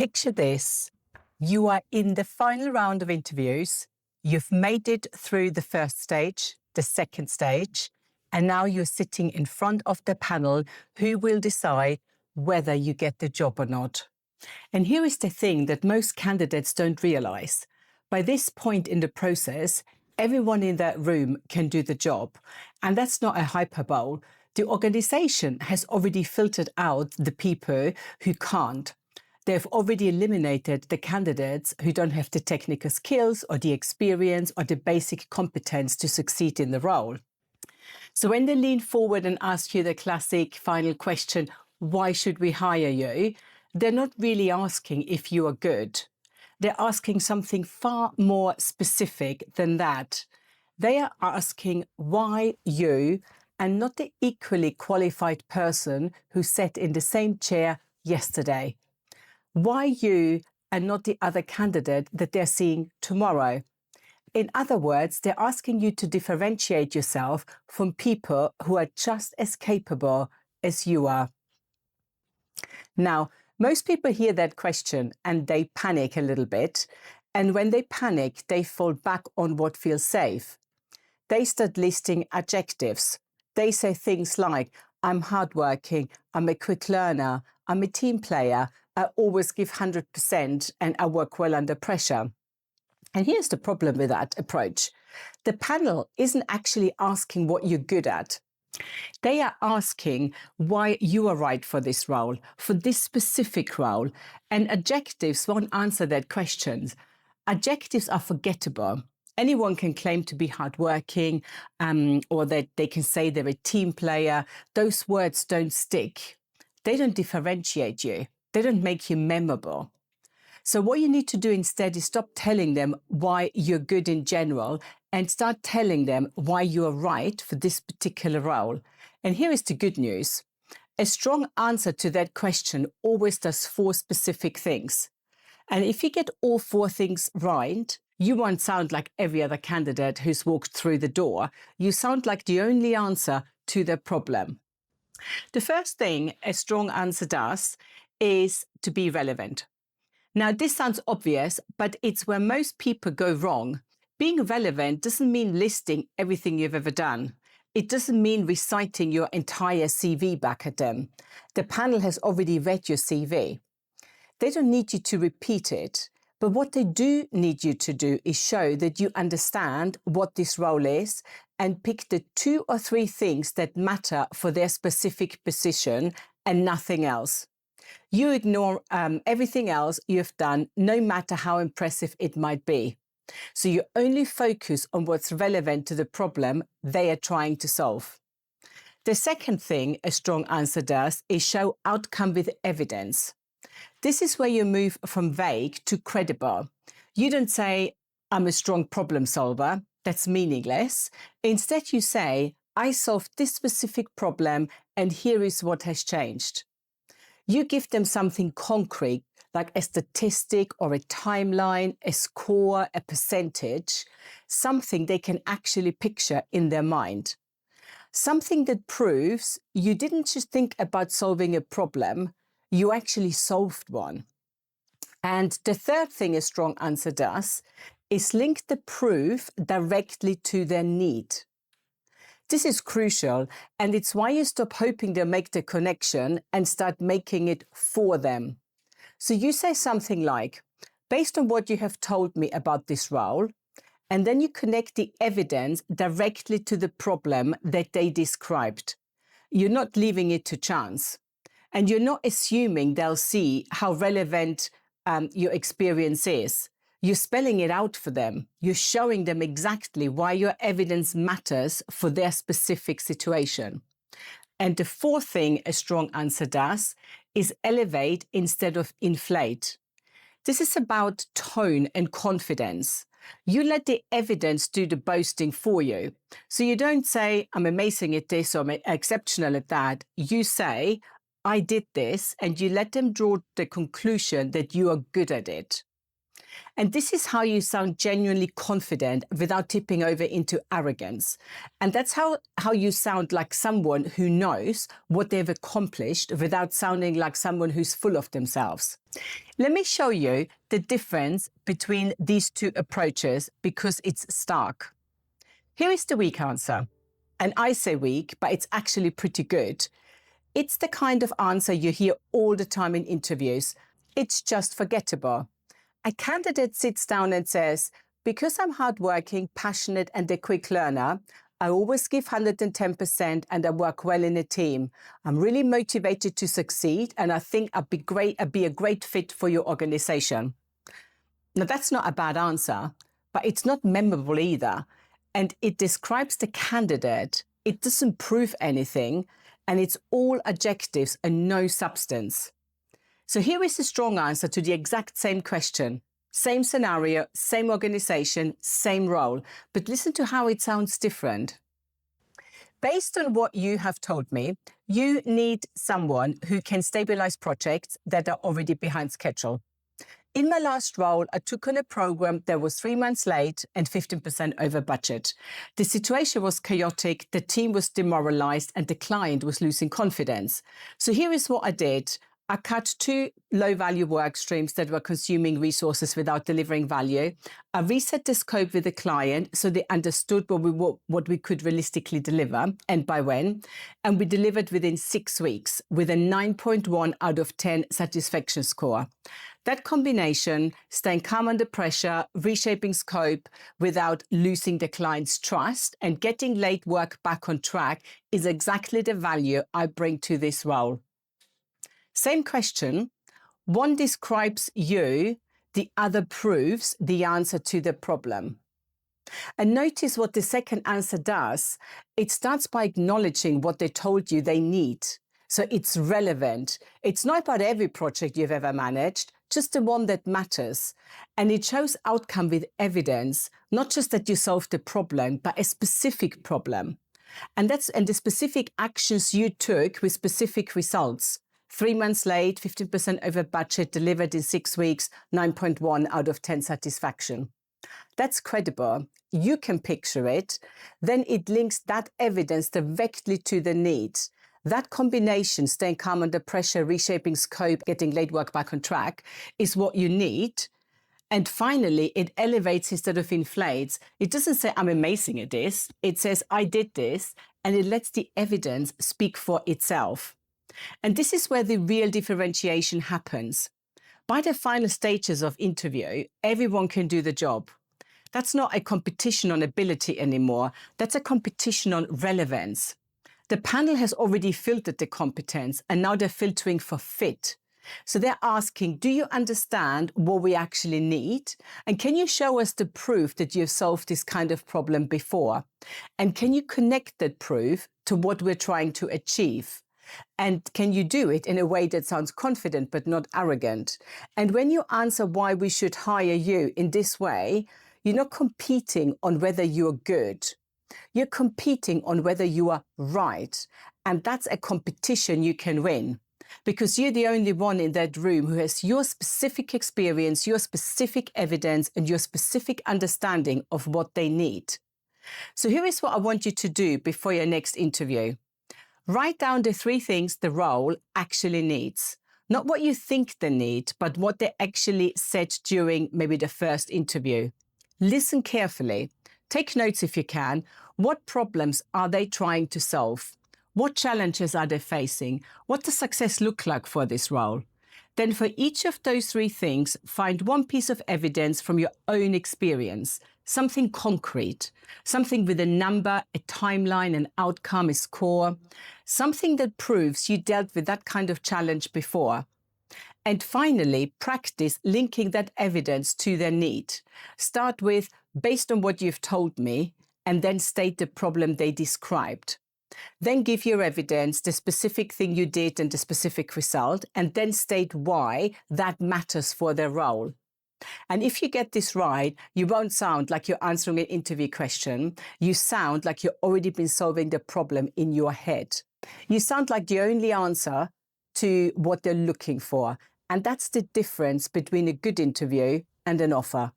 Picture this. You are in the final round of interviews. You've made it through the first stage, the second stage, and now you're sitting in front of the panel who will decide whether you get the job or not. And here is the thing that most candidates don't realize. By this point in the process, everyone in that room can do the job. And that's not a hyperbole. The organization has already filtered out the people who can't. They've already eliminated the candidates who don't have the technical skills or the experience or the basic competence to succeed in the role. So when they lean forward and ask you the classic final question, why should we hire you? They're not really asking if you are good. They're asking something far more specific than that. They are asking why you and not the equally qualified person who sat in the same chair yesterday. Why you and not the other candidate that they're seeing tomorrow? In other words, they're asking you to differentiate yourself from people who are just as capable as you are. Now, most people hear that question and they panic a little bit. And when they panic, they fall back on what feels safe. They start listing adjectives. They say things like, I'm hardworking, I'm a quick learner, I'm a team player, I always give 100% and I work well under pressure. And here's the problem with that approach. The panel isn't actually asking what you're good at. They are asking why you are right for this role, for this specific role. And adjectives won't answer that question. Adjectives are forgettable. Anyone can claim to be hardworking, or that they can say they're a team player. Those words don't stick. They don't differentiate you. They don't make you memorable. So what you need to do instead is stop telling them why you're good in general and start telling them why you are right for this particular role. And here is the good news. A strong answer to that question always does 4 specific things. And if you get all 4 things right, you won't sound like every other candidate who's walked through the door. You sound like the only answer to their problem. The first thing a strong answer does is to be relevant. Now, this sounds obvious, but it's where most people go wrong. Being relevant doesn't mean listing everything you've ever done. It doesn't mean reciting your entire CV back at them. The panel has already read your CV. They don't need you to repeat it, but what they do need you to do is show that you understand what this role is and pick the 2 or 3 things that matter for their specific position and nothing else. You ignore everything else you've done, no matter how impressive it might be. So you only focus on what's relevant to the problem they are trying to solve. The second thing a strong answer does is show outcome with evidence. This is where you move from vague to credible. You don't say, I'm a strong problem solver. That's meaningless. Instead, you say, I solved this specific problem and here is what has changed. You give them something concrete, like a statistic or a timeline, a score, a percentage, something they can actually picture in their mind. Something that proves you didn't just think about solving a problem, you actually solved one. And the third thing a strong answer does is link the proof directly to their need. This is crucial, and it's why you stop hoping they'll make the connection and start making it for them. So you say something like, based on what you have told me about this role, and then you connect the evidence directly to the problem that they described. You're not leaving it to chance, and you're not assuming they'll see how relevant your experience is. You're spelling it out for them. You're showing them exactly why your evidence matters for their specific situation. And the fourth thing a strong answer does is elevate instead of inflate. This is about tone and confidence. You let the evidence do the boasting for you. So you don't say, I'm amazing at this or I'm exceptional at that. You say, I did this, and you let them draw the conclusion that you are good at it. And this is how you sound genuinely confident without tipping over into arrogance. And that's how you sound like someone who knows what they've accomplished without sounding like someone who's full of themselves. Let me show you the difference between these two approaches because it's stark. Here is the weak answer. And I say weak, but it's actually pretty good. It's the kind of answer you hear all the time in interviews. It's just forgettable. A candidate sits down and says, because I'm hardworking, passionate, and a quick learner, I always give 110% and I work well in a team. I'm really motivated to succeed and I think I'd be a great fit for your organization. Now, that's not a bad answer, but it's not memorable either. And it describes the candidate. It doesn't prove anything, and it's all adjectives and no substance. So here is a strong answer to the exact same question. Same scenario, same organization, same role. But listen to how it sounds different. Based on what you have told me, you need someone who can stabilize projects that are already behind schedule. In my last role, I took on a program that was 3 months late and 15% over budget. The situation was chaotic, the team was demoralized, and the client was losing confidence. So here is what I did. I cut 2 low-value work streams that were consuming resources without delivering value. I reset the scope with the client so they understood what we could realistically deliver and by when. And we delivered within 6 weeks with a 9.1 out of 10 satisfaction score. That combination, staying calm under pressure, reshaping scope without losing the client's trust, and getting late work back on track is exactly the value I bring to this role. Same question. One describes you, the other proves the answer to the problem. And notice what the second answer does. It starts by acknowledging what they told you they need. So it's relevant. It's not about every project you've ever managed, just the one that matters. And it shows outcome with evidence, not just that you solved the problem, but a specific problem. And the specific actions you took with specific results. 3 months late, 15% over budget, delivered in 6 weeks, 9.1 out of 10 satisfaction. That's credible. You can picture it. Then it links that evidence directly to the need. That combination, staying calm under pressure, reshaping scope, getting late work back on track, is what you need. And finally, it elevates instead of inflates. It doesn't say, I'm amazing at this. It says, I did this, and it lets the evidence speak for itself. And this is where the real differentiation happens. By the final stages of interview, everyone can do the job. That's not a competition on ability anymore. That's a competition on relevance. The panel has already filtered the competence, and now they're filtering for fit. So they're asking, do you understand what we actually need? And can you show us the proof that you've solved this kind of problem before? And can you connect that proof to what we're trying to achieve? And can you do it in a way that sounds confident but not arrogant? And when you answer why we should hire you in this way, you're not competing on whether you're good. You're competing on whether you are right. And that's a competition you can win because you're the only one in that room who has your specific experience, your specific evidence, and your specific understanding of what they need. So here is what I want you to do before your next interview. Write down the 3 things the role actually needs. Not what you think they need, but what they actually said during maybe the first interview. Listen carefully. Take notes if you can. What problems are they trying to solve? What challenges are they facing? What does success look like for this role? Then for each of those 3 things, find one piece of evidence from your own experience, something concrete, something with a number, a timeline, an outcome, a score, something that proves you dealt with that kind of challenge before. And finally, practice linking that evidence to their need. Start with, based on what you've told me, and then state the problem they described. Then give your evidence, the specific thing you did and the specific result, and then state why that matters for their role. And if you get this right, you won't sound like you're answering an interview question. You sound like you've already been solving the problem in your head. You sound like the only answer to what they're looking for. And that's the difference between a good interview and an offer.